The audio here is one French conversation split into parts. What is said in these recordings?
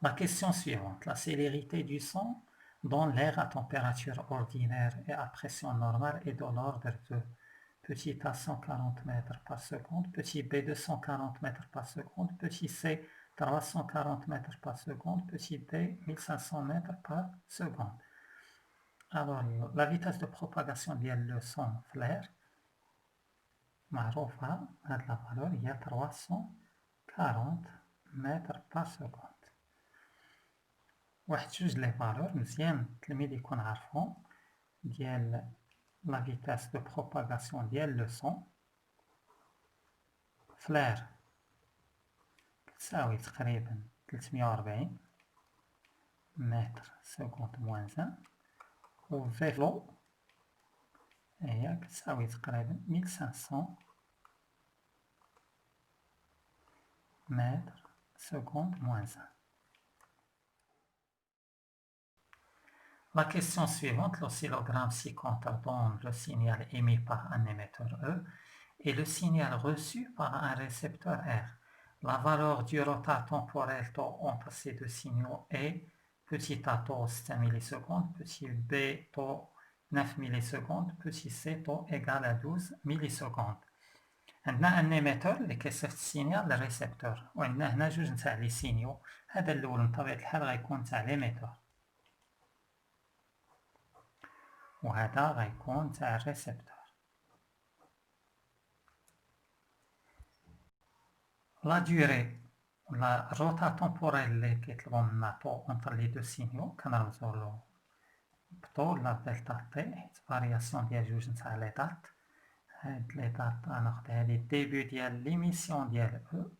La question suivante, la célérité du son dans l'air à température ordinaire et à pression normale est de l'ordre de petit a 140 mètres par seconde, petit b 240 mètres par seconde, petit c 340 mètres par seconde, petit d 1500 mètres par seconde. Alors, la vitesse de propagation ديال le son flair معروفة هاد la valeur هي 340 متر par seconde. واحد جوج لي فالور مزيان التلميذ يكون عارفهم ديال لا فيتاس دو بروباغاسيون ديال لو سون فلير كتساوي تقريبا 340 متر سكوند موان 1 و في فلو هي كتساوي تقريبا 1500 متر سكوند موان 1. La question suivante, l'oscillogramme ci-contre donne le signal émis par un émetteur E et le signal reçu par un récepteur R. La valeur du retard temporel taux entre ces deux signaux est petit a taux 7 millisecondes, petit b taux 9 millisecondes, petit c taux égal à 12 millisecondes. عندنا ان ايميتور اللي كيصيفط السينيال للريسبتور وعندنا هنا جوج نتاع لي سينيو. هذا الاول بطبيعه الحال غيكون تاع ليميتور وهذا غيكون تاع الريسبتور. لا ديوري ولا الروتا تومبوريل اللي كيطلبوا منا طو اونتر لي دو سينيو كنرمزو له بطو ولا دلتا تي حيت فارياسيون ديال جوج نتاع لي دات. هاد لي دات غناخد هادي الديبي ديال ليميسيون ديال او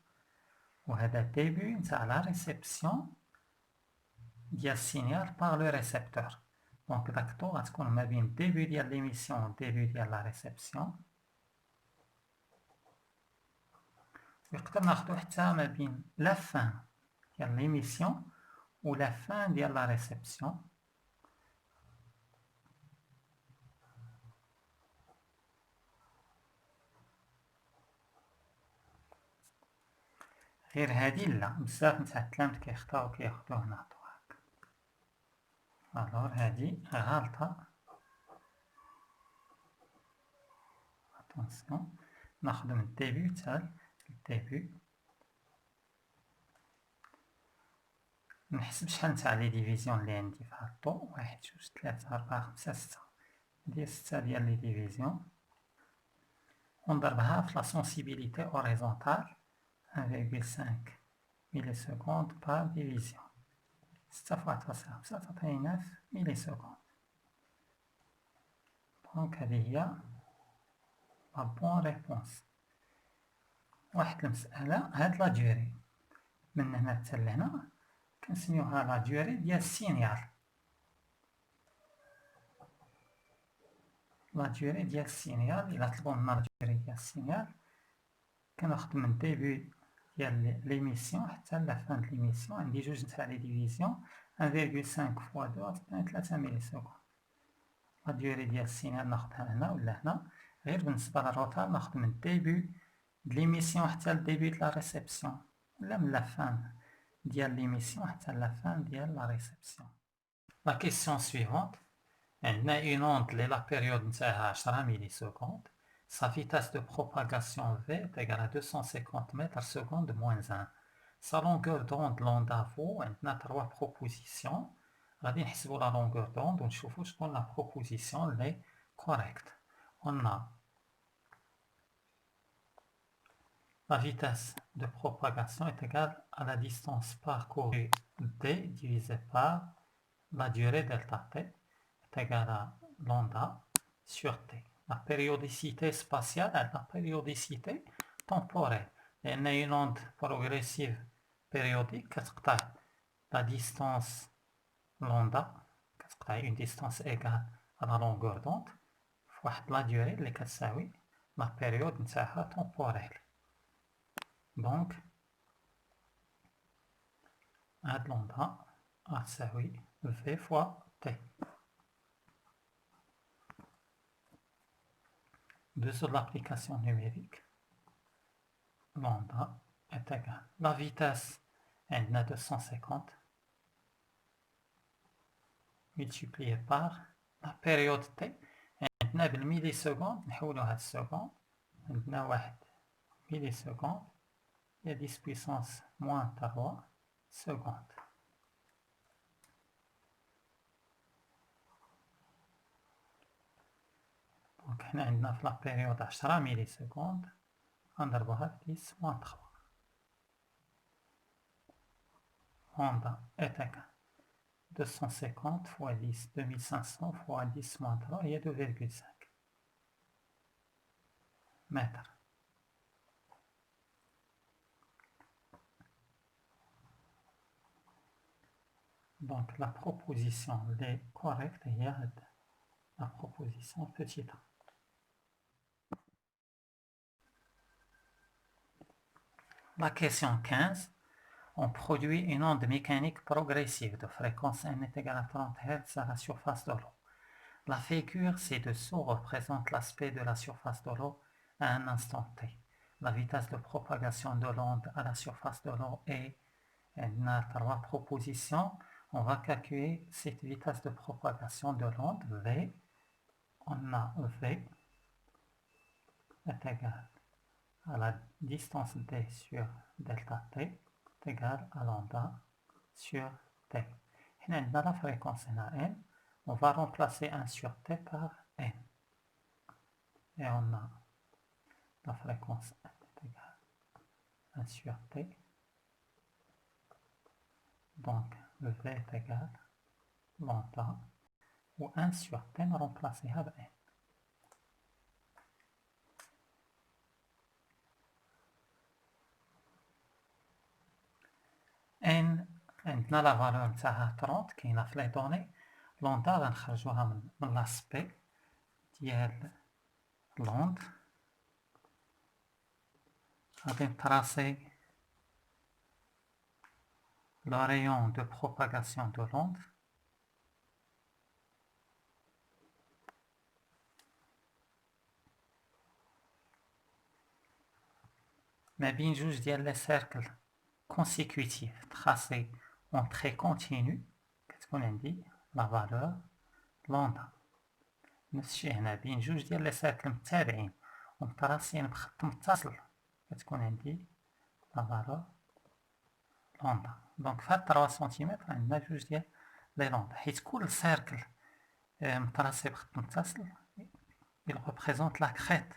وهذا الديبي نتاع لا ريسبسيون ديال السينيال باغ لو ريسبتور. دونك داك الطو غتكون ما بين الديبي ديال ليميسيون و الديبي ديال لا ريسبسيون. يقدر ناخدو حتى ما بين لا فان ديال ليميسيون و لا فان ديال لا ريسبسيون. غير هادي لا بزاف نتاع التلاميذ كيخطاو كياخدوه هنا طواك. الوغ هادي غالطة. اتونسيون ناخدو من الديبي تاع الديبي نحسب شحال نتاع لي ديفيزيون اللي عندي في هاد الطو. 1 2 3 4 5 6 ندير 6 ديال لي ديفيزيون ونضربها في لا سونسيبيليتي اوريزونتال 1,5 ميليسكوند بار ديفيزيون. 6 فوا 3 5 تعطيني 9 ميليسكوند. دونك هذه هي لا بون ريبونس. واحد المسألة هاد لا ديوري من هنا حتى لهنا كنسميوها لا ديوري ديال السينيال. لا ديوري ديال السينيال إلا طلبو لنا لا ديوري ديال السينيال كناخد من ديبي ديال ليميسيون حتى لا فان د ليميسيون. عندي جوج نتاع لي ديفيزيون 1,5 فوا 2 تعطيني 3 ميليسكوند. لا ديوري ديال السينيال ناخدها هنا ولا هنا. غير بالنسبة للروتار ناخد من الديبي د ليميسيون حتى للديبي د لا ريسبسيون ولا من لا فان ديال ليميسيون حتى لا فان ديال لا ريسبسيون. لا كيسيون سويفونت عندنا اون اوند اللي لا بيريود نتاعها 10 ميليسكوند. Sa vitesse de propagation V est égale à 250 mètres seconde moins 1. Sa longueur d'onde lambda V, on a 3 propositions. غادي نحسبوا la longueur d'onde ونشوفوا شكون la proposition اللي est correcte. On a la vitesse de propagation est égale à la distance parcourue D divisé par la durée delta T est égale à lambda sur T. La périodicité spatiale et la périodicité temporelle. لأن une onde progressive périodique كتقطع la distance lambda كتقطع une distance égale à la longueur d'onde في واحد la durée اللي كتساوي la période نتاعها temporelle. Donc هاد lambda غتساوي V fois T. De l'application numérique, lambda est égal. La vitesse est de 250 multiplié par la période t. عندنا بالميلي سكوند نحولوها للسكوند. عندنا 1 ميلي سكوند هي 10 puissance moins 3 secondes. دونك حنا عندنا في لا بيريود 10 ميلي سكوند غنضربوها في 10 moins 3. Onda est égal 250 fois 10, 2500 fois 10 moins 3, il y a 2,5 mètres. Donc la proposition est correcte, il y a la proposition petit a. La question 15. On produit une onde mécanique progressive de fréquence n est égale à 30 Hz à la surface de l'eau. La figure ci-dessous représente l'aspect de la surface de l'eau à un instant t. La vitesse de propagation de l'onde à la surface de l'eau est, on a 3 propositions. On va calculer cette vitesse de propagation de l'onde, V. On a V est égal à la distance d sur delta t est égal à lambda sur t. Et on a la fréquence n. On va remplacer 1 sur t par n. Et on a la fréquence n est égale à 1 sur t. Donc le v est égal à lambda, ou 1 sur t remplacé par n. n عندنا لا فالور نتاعها 30 كاينه في لي دوني. لوندا غنخرجوها من لاسبي ديال لوند. غادي نتراسي le rayon de propagation de l'onde. ما بين جوج ديال لي سيركل consécutifs tracés en trait continu كتكون عندي لا فالور لوندا. نفس الشيء هنا بين جوج ديال لي سيركل متتابعين ومتراسين بخط متصل كتكون عندي لا فالور لوندا. دونك في هاد 3 سنتيمتر عندنا جوج ديال لي لوندا، حيت كل سيركل متراسي بخط متصل il représente la crête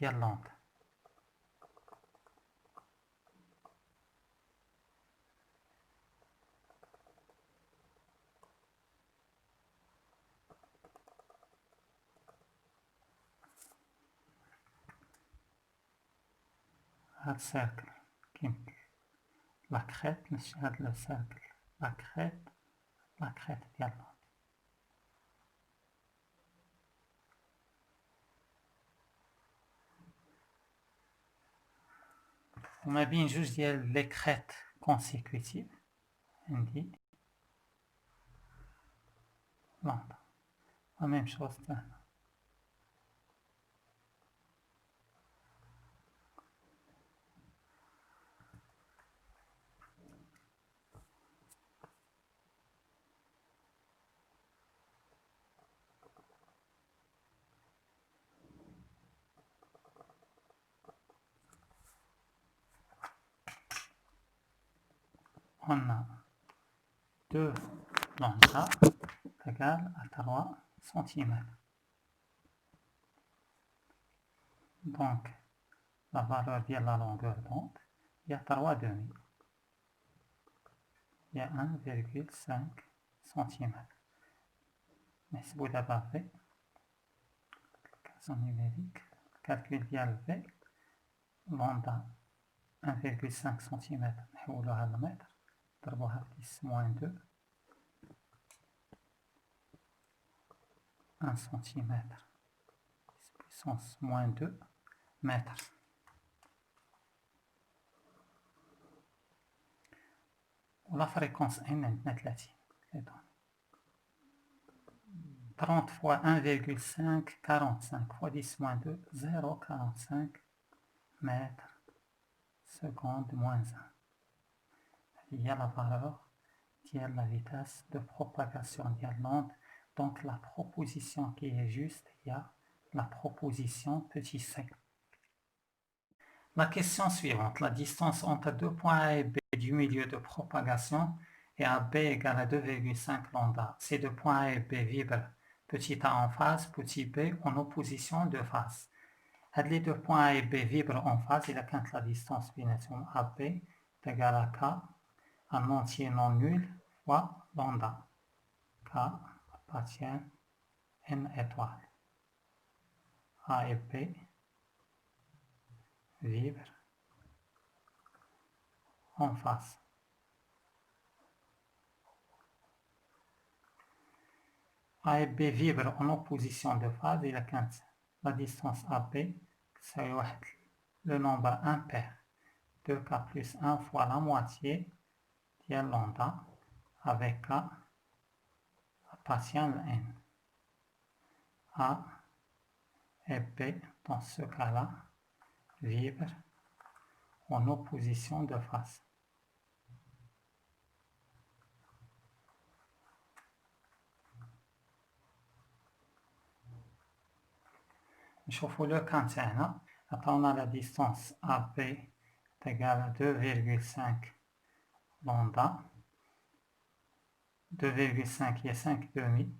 ديال لوندا. هاد السيركل كيما لا كريت نفس هاد لو سيركل لا كريت ديال لوندا. وما بين جوج ديال لي كريت كونسيكوتيف عندي لوندا. لا ميم شوز تاعنا. On a 2 lambda égale à 3 cm. Donc, la valeur de la longueur d'onde, il y a 3 demi. Il y a 1,5 cm. Mais si vous l'avez fait, calcul numérique, calcul de V, lambda 1,5 cm, نحولوها للمتر. ضربوها في 10 moins 2 1 cm 10 puissance moins 2 mètres. ولا fréquence n عندنا 30. 30 fois 1,5 45 fois 10 moins 2 0,45 mètres seconde moins 1. Il y a la valeur ديال la vitesse de propagation ديال l'onde. Donc la proposition qui est juste, il y a la proposition petit c. La question suivante, la distance entre deux points A et B du milieu de propagation est à B égale à 2,5 lambda. Ces deux points A et B vibrent petit a en phase, petit b en opposition de phase. Les deux points A et B vibrent en phase, il a quand la distance بيناتهم AB est égale à K, un entier non nul fois lambda. K appartient à N étoile. A et B vibrent en phase. A et B vibrent en opposition de phase, il a quand la distance AB, c'est le nombre impair. 2K plus 1 fois la moitié de lambda avec K appartient à N. A et B, dans ce cas-là, vibrent en opposition de phase. نشوفوا لو كان تاعنا عطاونا la distance AB est égale à 2,5 lambda. 2,5 il y a 5 demi.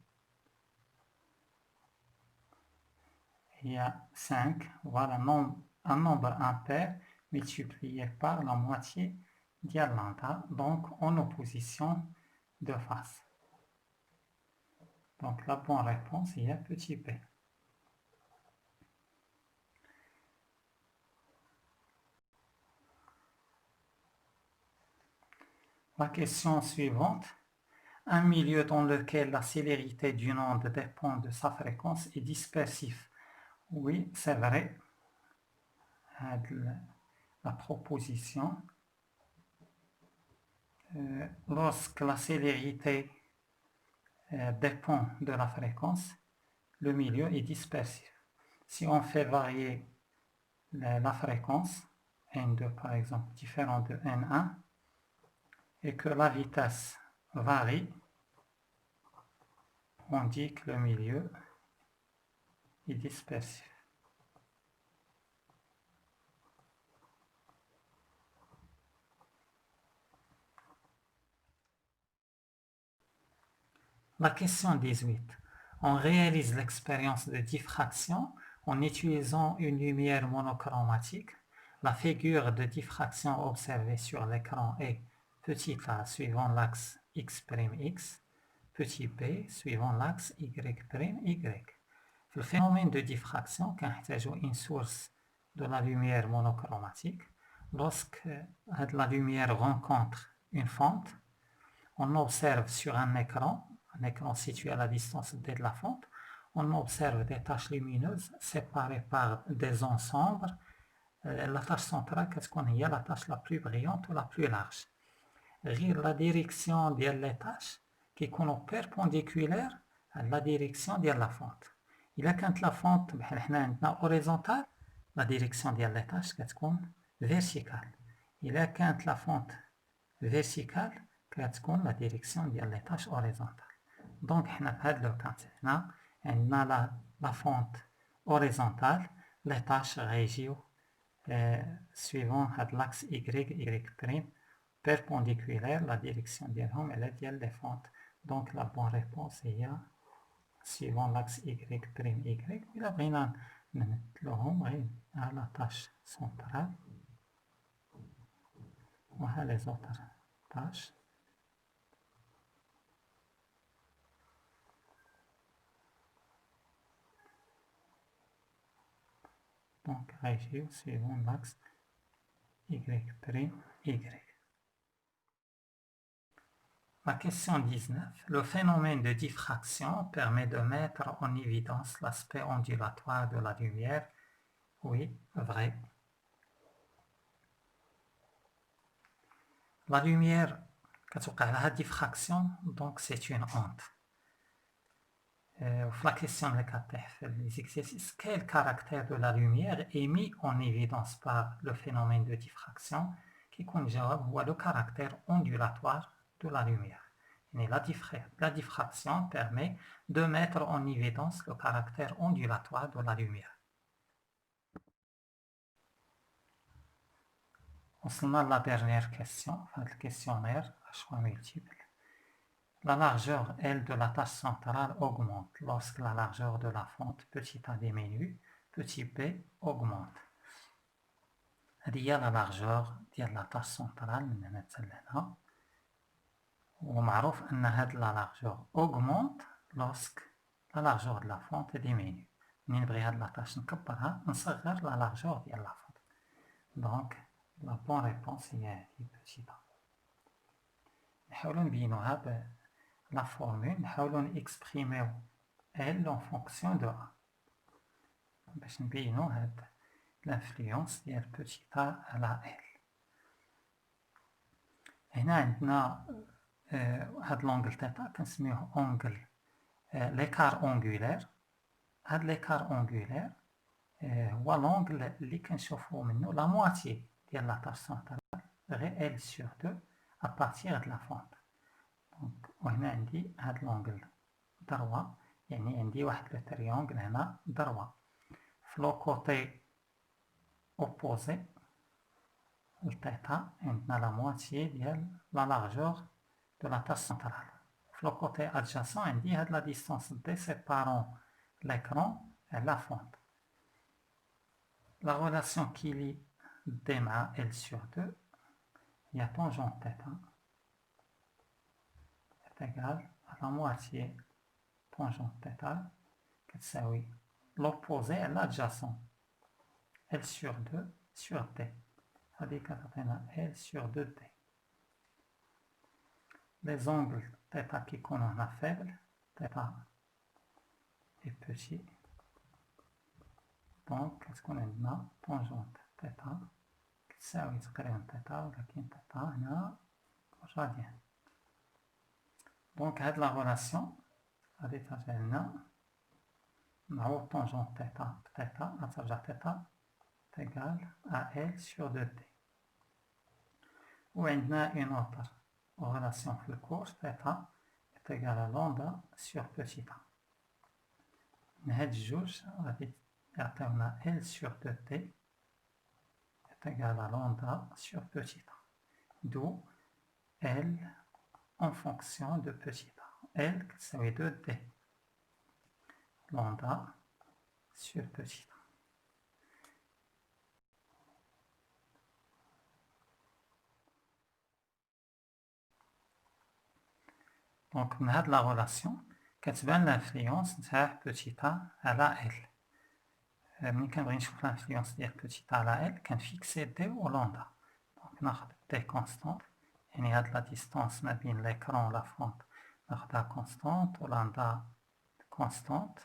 Il y a 5, voilà un nombre impair multiplié par la moitié de lambda, donc en opposition de phase. Donc la bonne réponse est petit p. La question suivante. Un milieu dans lequel la célérité d'une onde dépend de sa fréquence est dispersif. Oui, c'est vrai. La proposition. Lorsque la célérité dépend de la fréquence, le milieu est dispersif. Si on fait varier la fréquence, N2 par exemple, différent de N1, et que la vitesse varie, on dit que le milieu est dispersif. La question 18. On réalise l'expérience de diffraction en utilisant une lumière monochromatique. La figure de diffraction observée sur l'écran est petit a suivant l'axe x', petit b suivant l'axe y'. Le phénomène de diffraction كنحتاجو une source de la lumière monochromatique. Lorsque la lumière rencontre une fente, on observe sur un écran situé à la distance d de la fente, on observe des taches lumineuses séparées par des zones sombres. La tache centrale, qu'est-ce qu'on a? La tache la plus brillante ou la plus large. La direction des taches qui est perpendiculaire à la direction de la fente. Il a quand la fente horizontale, la direction des taches est verticale. Il a quand la fente verticale, la direction des taches horizontales. Donc, on a la fente horizontale, les tâches régio suivant l'axe y', perpendiculaire, la direction des hommes et les fentes. Donc, la bonne réponse est suivant l'axe y'. Il a bien la tâche centrale. Voilà les autres tâches. Donc, régio suivant l'axe y'. La question 19. Le phénomène de diffraction permet de mettre en évidence l'aspect ondulatoire de la lumière. Oui, vrai. La lumière, la diffraction, donc c'est une onde. La question de les exercices, quel caractère de la lumière est mis en évidence par le phénomène de diffraction qui conjugue le caractère ondulatoire de la lumière. Mais la diffraction permet de mettre en évidence le caractère ondulatoire de la lumière. On a la dernière question, le questionnaire à choix multiple. La largeur L de la tache centrale augmente lorsque la largeur de la fente petit a diminue, petit p augmente. هذه هي la largeur ديال la tache centrale من هنا حتى لهنا. ومعروف أن هاد la largeur augmente lorsque la largeur de la fente diminue. منين نبغي هاد la tache نكبرها نصغر la largeur ديال la fente. Donc la bonne réponse هي هذه petit a. نحاولو نبينوها ب la formule, نحاولو exprimer L en fonction de A. باش نبينو هاد l'influence ديال petit a على L. هنا عندنا هاد لونجل تيتا كنسميوه اونجل ليكار اونغولير. هاد ليكار اونغولير هو لونجل اللي كنشوفو منو لا مواتي ديال لا تاش سونترال غير L sur 2 à partir de la fente. دونك وهنا عندي هاد لونجل ضربة، يعني عندي واحد لو تريونغل هنا ضربة في لو كوتي اوبوزي لتيتا عندنا لا مواتي ديال لا لارجور دو لا تاش سونترال. في لو كوتي ادجاسون عندي هاد لا ديستونس دي سيبارون l'écran et la fente. La relation qui lie D مع L sur 2 هي tangente θ est égale à la moitié tangente θ كتساوي l'opposé à l'adjacent L sur 2 sur D. هذه كتعطينا L sur 2D. Les angles θ كيكونوا هنا faibles، θ est petit. دونك كتكون عندنا طونجونت تيتا كتساوي تقريبا تيتا، ولكن تيتا هنا راديان. دونك هاد لا غولاسيون غادي ترجع لنا نعوض طونجونت تيتا بتيتا غترجع تيتا تيكال ا ال سور دو تي. وعندنا اون اوتر غولاسيون في الكورس تيتا تيكال لوندا سور بوتيتا. من هاد الجوج غادي يعطيونا L sur 2T est égal à lambda sur petit a. D'où L en fonction de petit a. L كتساوي 2D lambda sur petit a. Donc من هاد لا غولاسيون كتبان l'influence نتاع petit a على L. ملي كنبغي نشوف لانفلونس ديال بوتي على ال كنفيكسي دي و لوندا. دونك ناخد دي كونستونت، يعني هاد لا ديستونس ما بين ليكرون و لا فونت ناخدها كونستونت و لوندا كونستونت،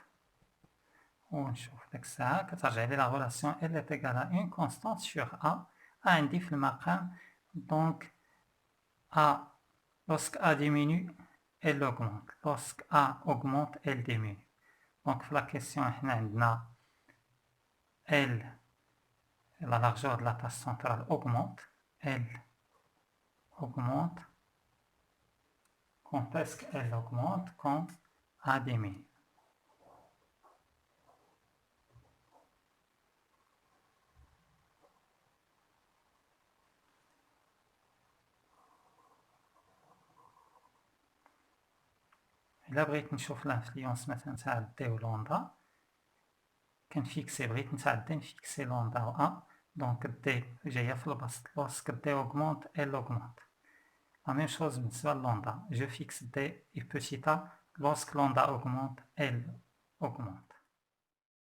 و نشوف ديك الساعة كترجع لي لا غولاسيون ال ايت ايكال ا اون كونستونت سور ا عندي في المقام. دونك ا لوسك ا ديمينو ال اوغمونت، لوسك ا اوغمونت ال ديمينو. دونك في لا كيسيون حنا عندنا L, la largeur de la tache centrale augmente. L augmente. Quand est-ce qu'elle augmente? Quand A diminue. إلا بغيت نشوف l'influence مثلا تاع D و لوندا كنفيكسي، بغيت نتاع D نفيكسي لوندا و A. دونك D جاية في البسط، lorsque D augmente, elle augmente. La même chose بالنسبة للوندا، je fixe D et petit a, lorsque lambda augmente, elle augmente.